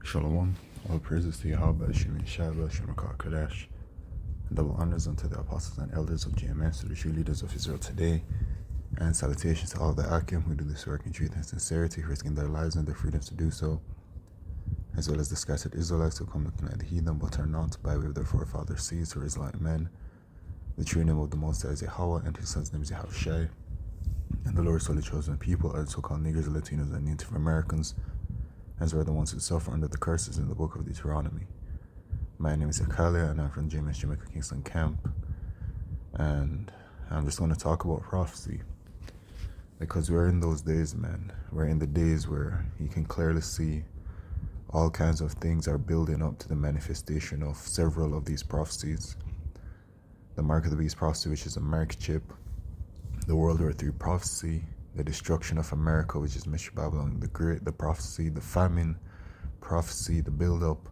Shalom. All praises to Yahweh, Shemi Shabbat, Shemakah Kodesh. And double honors unto the apostles and elders of GMS, to the true leaders of Israel today. And salutations to all the Akim who do this work in truth and sincerity, risking their lives and their freedoms to do so, as well as the scattered Israelites who come looking like the heathen, but are not by way of their forefathers' seeds or Israelite men. The true name of the Most High is Yahweh, and his son's name is Yahushai. And the Lord's holy chosen people are the so-called niggers, Latinos, and Native Americans, as were the ones who suffer under the curses in the book of Deuteronomy. My name is Akalia, and I'm from GMS Jamaica Kingston Camp, and I'm just going to talk about prophecy, because we're in those days, man. We're in the days where you can clearly see all kinds of things are building up to the manifestation of several of these prophecies. The mark of the beast prophecy, which is a mark chip, the World War III prophecy, the destruction of America, which is Meshach Babylon the Great, the prophecy, the famine prophecy, the buildup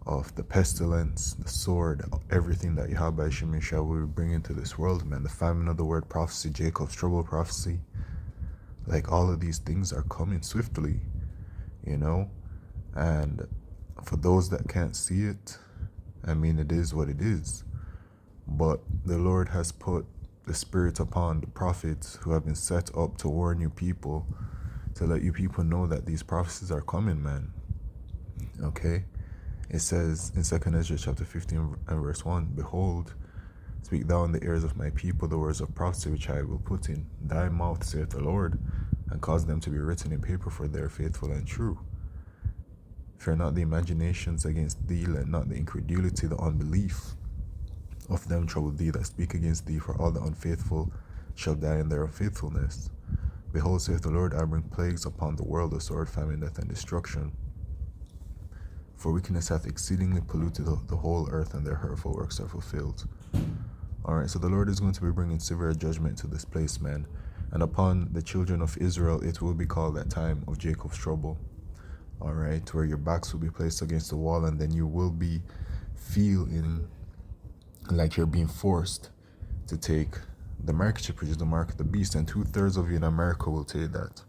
of the pestilence, the sword, everything that Yahweh Shemeshah will bring into this world, man. The famine of the word prophecy, Jacob's trouble prophecy, like all of these things are coming swiftly, you know. And for those that can't see it, I mean, it is what it is. But the Lord has put the Spirit upon the prophets who have been set up to warn you people, to let you people know that these prophecies are coming, man. Okay? It says in 2 Ezra chapter 15 and verse 1, Behold, speak thou in the ears of my people the words of prophecy which I will put in thy mouth, saith the Lord, and cause them to be written in paper, for they are faithful and true. Fear not the imaginations against thee, let not the incredulity, the unbelief of them trouble thee that speak against thee, for all the unfaithful shall die in their unfaithfulness. Behold, saith the Lord, I bring plagues upon the world, the sword, famine, death, and destruction. For wickedness hath exceedingly polluted the whole earth, and their hurtful works are fulfilled. Alright, so the Lord is going to be bringing severe judgment to this place, man. And upon the children of Israel it will be called that time of Jacob's trouble. Alright, where your backs will be placed against the wall, and then you will be feeling like you're being forced to take the mark chip, which is the mark of the beast, and 2/3 of you in America will take that,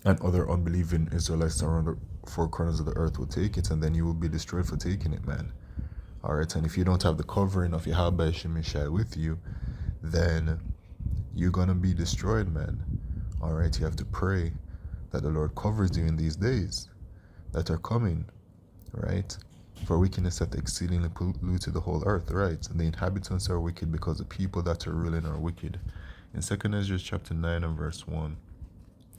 and other unbelieving Israelites around the four corners of the earth will take it, and then you will be destroyed for taking it, man. Alright, and if you don't have the covering of Yahweh Shemeshai with you, then you're gonna be destroyed, man. Alright, you have to pray that the Lord covers you in these days that are coming, right? For wickedness hath exceedingly polluted the whole earth, right? And the inhabitants are wicked, because the people that are ruling are wicked. In 2 Ezra chapter 9 and verse 1,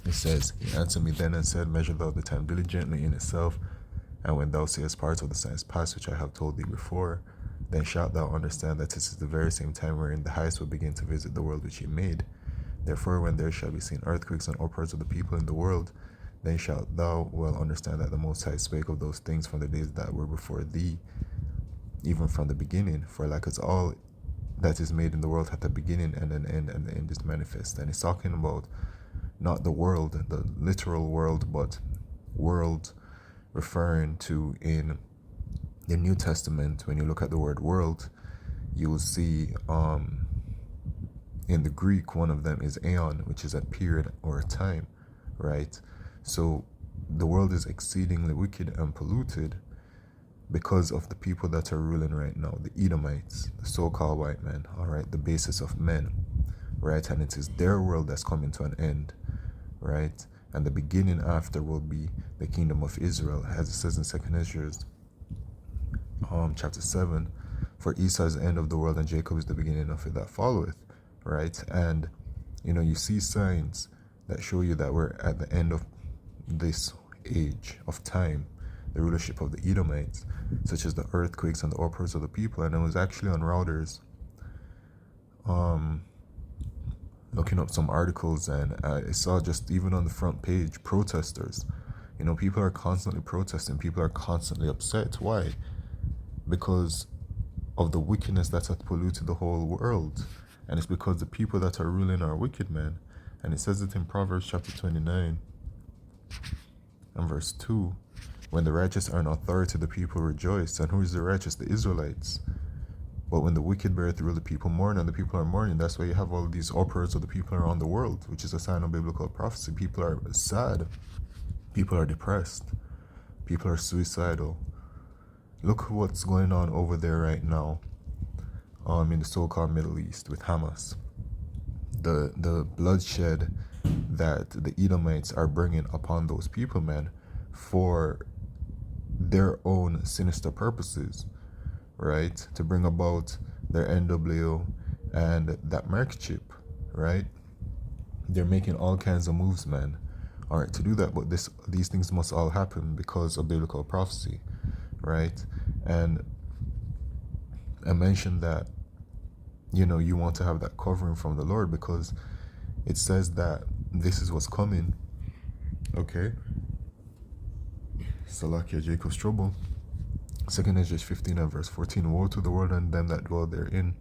it says, He answered me then and said, Measure thou the time diligently in itself, and when thou seest parts of the signs past which I have told thee before, then shalt thou understand that this is the very same time wherein the highest will begin to visit the world which he made. Therefore, when there shall be seen earthquakes and upwards of the people in the world, then shalt thou well understand that the Most High spake of those things from the days that were before thee, even from the beginning. For like as all that is made in the world hath a beginning and an end, and the end is manifest. And he's talking about not the world, the literal world, but world referring to in the New Testament. When you look at the word world, you will see in the Greek, one of them is aeon, which is a period or a time, right? So the world is exceedingly wicked and polluted because of the people that are ruling right now, the Edomites, the so-called white men, all right, the basis of men, right? And it is their world that's coming to an end, right? And the beginning after will be the kingdom of Israel, as it says in 2 Ezra chapter 7, for Esau is the end of the world, and Jacob is the beginning of it that followeth, right? And, you know, you see signs that show you that we're at the end of this age of time, the rulership of the Edomites, such as the earthquakes and the upwards of the people. And I was actually on Routers looking up some articles, and I saw just even on the front page, protesters. You know, people are constantly protesting, people are constantly upset. Why? Because of the wickedness that hath polluted the whole world. And it's because the people that are ruling are wicked, man. And it says it in Proverbs chapter 29 and verse 2, when the righteous are in authority, the people rejoice. And who is the righteous? The Israelites. But when the wicked beareth rule, the people mourn, and the people are mourning. That's why you have all these upwards of the people around the world, which is a sign of biblical prophecy. People are sad. People are depressed. People are suicidal. Look what's going on over there right now, in the so-called Middle East with Hamas. The bloodshed that the Edomites are bringing upon those people, man, for their own sinister purposes, right? To bring about their NWO and that mark chip, right? They're making all kinds of moves, man. All right, to do that, but these things must all happen because of biblical prophecy, right? And I mentioned that, you want to have that covering from the Lord because it says that this is what's coming, okay? Salakia, Jacob's trouble. 2nd Ezra 15 and verse 14. Woe to the world and them that dwell therein.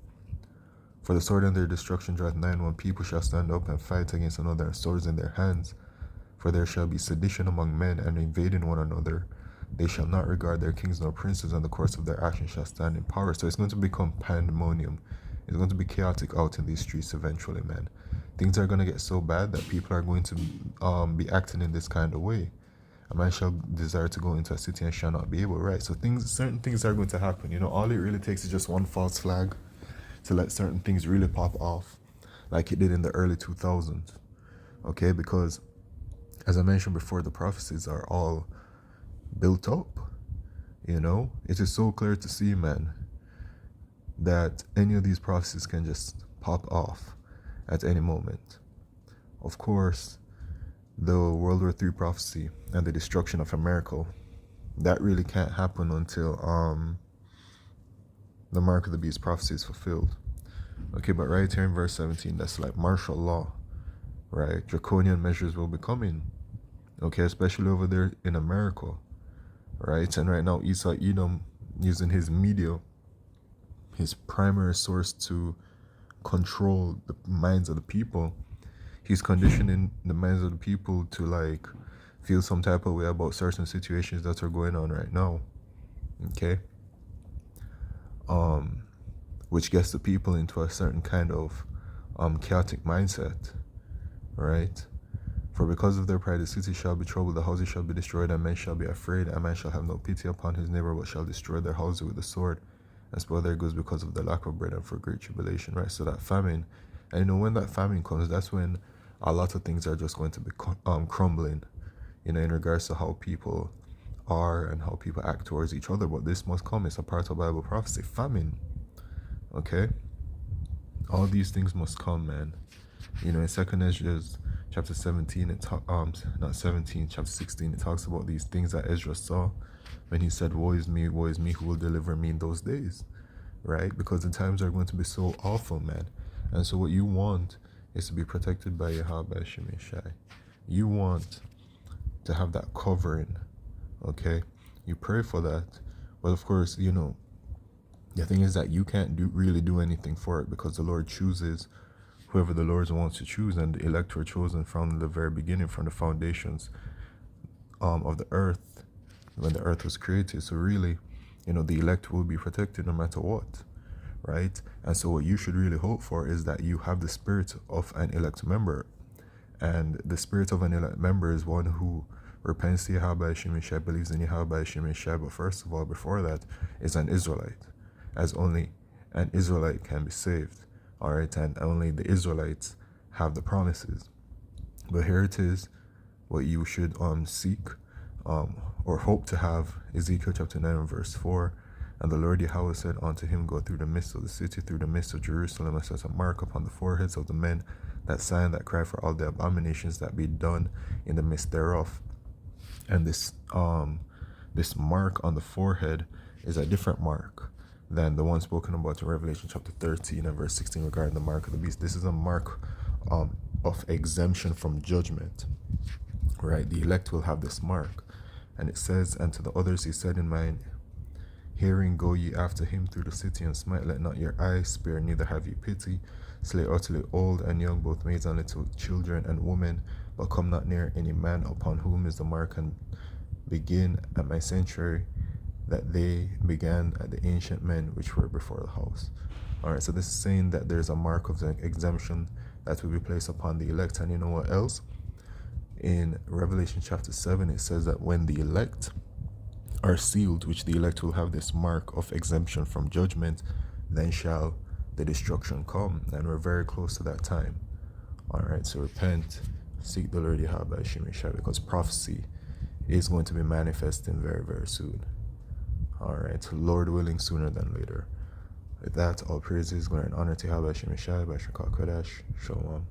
For the sword and their destruction draweth nigh, when people shall stand up and fight against another, and swords in their hands. For there shall be sedition among men, and invading one another. They shall not regard their kings nor princes, and the course of their actions shall stand in power. So it's going to become pandemonium. It's going to be chaotic out in these streets eventually, man. Things are going to get so bad that people are going to be acting in this kind of way. A man shall desire to go into a city and shall not be able, right? So certain things are going to happen. All it really takes is just one false flag to let certain things really pop off, like it did in the early 2000s, okay? Because, as I mentioned before, the prophecies are all built up, It is so clear to see, man, that any of these prophecies can just pop off at any moment. Of course, the World War III prophecy and the destruction of America, that really can't happen until the mark of the beast prophecy is fulfilled. Okay, but right here in verse 17, that's like martial law, right? Draconian measures will be coming, okay, especially over there in America, right? And right now, Esau Edom, using his media, his primary source to control the minds of the people, he's conditioning the minds of the people to feel some type of way about certain situations that are going on right now, okay? Which gets the people into a certain kind of chaotic mindset, right? For because of their pride, the city shall be troubled, the houses shall be destroyed, and men shall be afraid. A man shall have no pity upon his neighbor, but shall destroy their houses with the sword, and spoil their goods because of the lack of bread and for great tribulation, right? So that famine, and when that famine comes, that's when a lot of things are just going to be crumbling, in regards to how people are and how people act towards each other. But this must come. It's a part of Bible prophecy. Famine. Okay? All these things must come, man. In 2nd Ezra chapter 17, chapter 16, it talks about these things that Ezra saw when he said, woe is me, who will deliver me in those days, right? Because the times are going to be so awful, man. And so what you want is to be protected by Yahweh Shemeshai. You want to have that covering, okay? You pray for that. But of course, the thing is that you can't really do anything for it, because the Lord chooses whoever the Lord wants to choose, and the elect were chosen from the very beginning, from the foundations of the earth, when the earth was created. So really, the elect will be protected no matter what, right? And so what you should really hope for is that you have the spirit of an elect member. And the spirit of an elect member is one who repents to Yahweh Shemeshai, believes in Yahweh Shemeshai, but first of all, before that, is an Israelite, as only an Israelite can be saved. All right, and only the Israelites have the promises. But here it is, what you should seek or hope to have. Ezekiel chapter 9 verse 4. And the Lord Yahweh said unto him, go through the midst of the city, through the midst of Jerusalem, and set a mark upon the foreheads of the men that sign, that cry for all the abominations that be done in the midst thereof. And this mark on the forehead is a different mark than the one spoken about in Revelation chapter 13 and verse 16 regarding the mark of the beast. This is a mark of exemption from judgment, right? The elect will have this mark. And it says, and to the others he said in mine hearing, go ye after him through the city, and smite, let not your eyes spare, neither have ye pity. Slay utterly old and young, both maids and little children and women, but come not near any man upon whom is the mark, and begin at my sanctuary, that they began at the ancient men which were before the house. All right, so this is saying that there's a mark of the exemption that will be placed upon the elect. And you know what else? In Revelation chapter 7, it says that when the elect are sealed, which the elect will have this mark of exemption from judgment, then shall the destruction come. And we're very close to that time. Alright, so repent, seek the Lord Yahweh Hashem Yeshua, because prophecy is going to be manifesting very, very soon. Alright, Lord willing, sooner than later. With that, all praises, glory, and honor to Yahweh Hashem Yeshua, Bashar Kodesh, Shalom.